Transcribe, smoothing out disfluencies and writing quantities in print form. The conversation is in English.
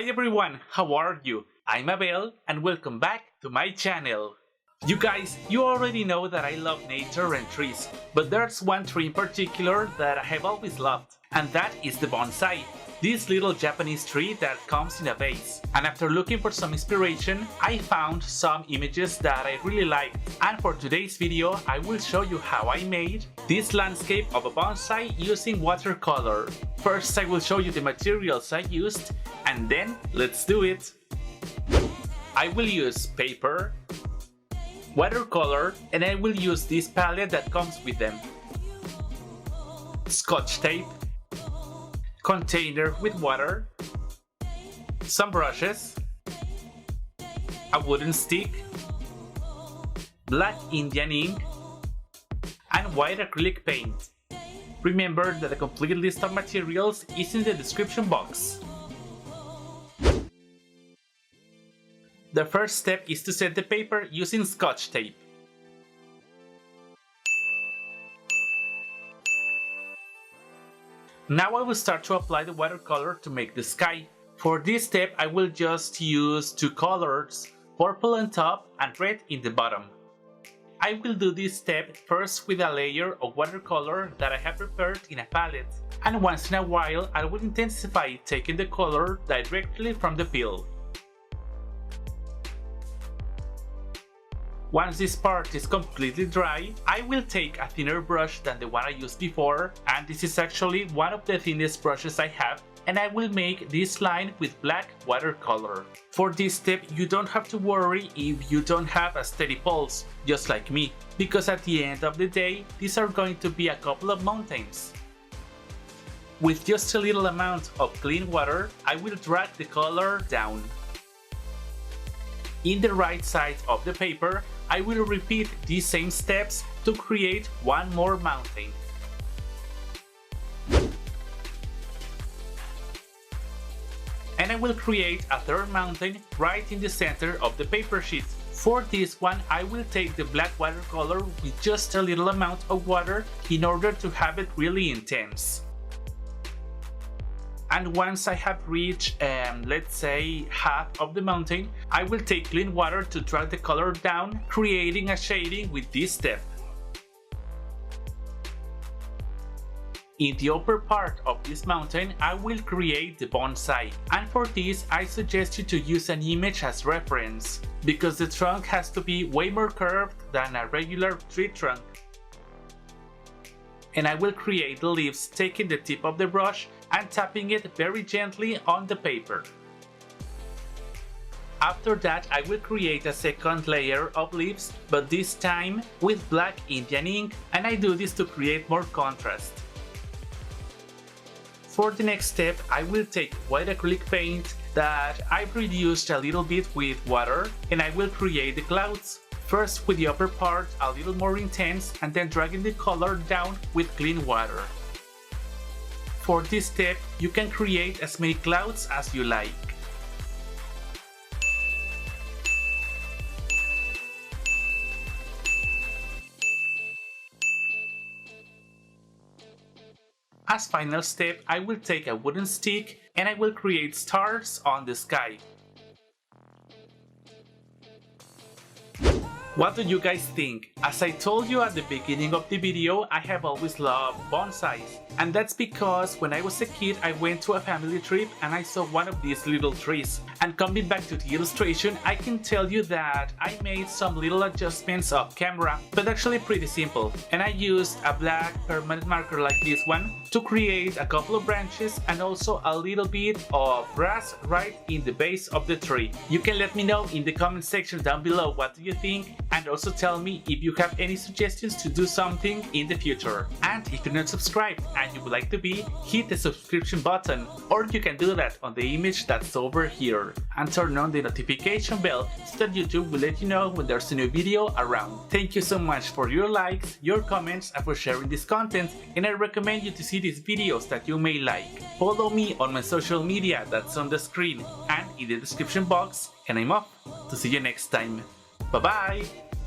Hi everyone, how are you? I'm Abel and welcome back to my channel. You guys, you already know that I love nature and trees, but there's one tree in particular that I have always loved, and that is the bonsai. This little Japanese tree that comes in a vase. And after looking for some inspiration, I found some images that I really liked. And for today's video, I will show you how I made this landscape of a bonsai using watercolor. First, I will show you the materials I used, and then let's do it. I will use paper, watercolor, and I will use this palette that comes with them. Scotch tape, container with water, some brushes, a wooden stick, black Indian ink, and white acrylic paint. Remember that the complete list of materials is in the description box. The first step is to set the paper using Scotch tape. Now I will start to apply the watercolor to make the sky. For this step I will just use two colors, purple on top and red in the bottom. I will do this step first with a layer of watercolor that I have prepared in a palette, and once in a while I will intensify taking the color directly from the peel. Once this part is completely dry, I will take a thinner brush than the one I used before, and this is actually one of the thinnest brushes I have, and I will make this line with black watercolor. For this step you don't have to worry if you don't have a steady pulse, just like me, because at the end of the day these are going to be a couple of mountains. With just a little amount of clean water, I will drag the color down. In the right side of the paper, I will repeat these same steps to create one more mountain. And I will create a third mountain right in the center of the paper sheet. For this one, I will take the black watercolor with just a little amount of water in order to have it really intense. And once I have reached, let's say, half of the mountain, I will take clean water to drag the color down, creating a shading with this step. In the upper part of this mountain, I will create the bonsai. And for this, I suggest you to use an image as reference, because the trunk has to be way more curved than a regular tree trunk. And I will create the leaves taking the tip of the brush and tapping it very gently on the paper. After that I will create a second layer of leaves, but this time with black Indian ink, and I do this to create more contrast. For the next step I will take white acrylic paint that I've reduced a little bit with water, and I will create the clouds. First with the upper part a little more intense, and then dragging the color down with clean water. For this step, you can create as many clouds as you like. As final step, I will take a wooden stick and I will create stars on the sky. What do you guys think? As I told you at the beginning of the video, I have always loved bonsais. And that's because when I was a kid I went to a family trip and I saw one of these little trees. And coming back to the illustration, I can tell you that I made some little adjustments off camera, but actually pretty simple. And I used a black permanent marker like this one to create a couple of branches and also a little bit of grass right in the base of the tree. You can let me know in the comment section down below what do you think, and also tell me if you have any suggestions to do something in the future. And if you're not subscribed and you would like to be, hit the subscription button, or you can do that on the image that's over here, and turn on the notification bell so that YouTube will let you know when there's a new video around. Thank you so much for your likes, your comments, and for sharing this content, and I recommend you to see these videos that you may like. Follow me on my social media that's on the screen and in the description box, and I'm off to see you next time. Bye bye!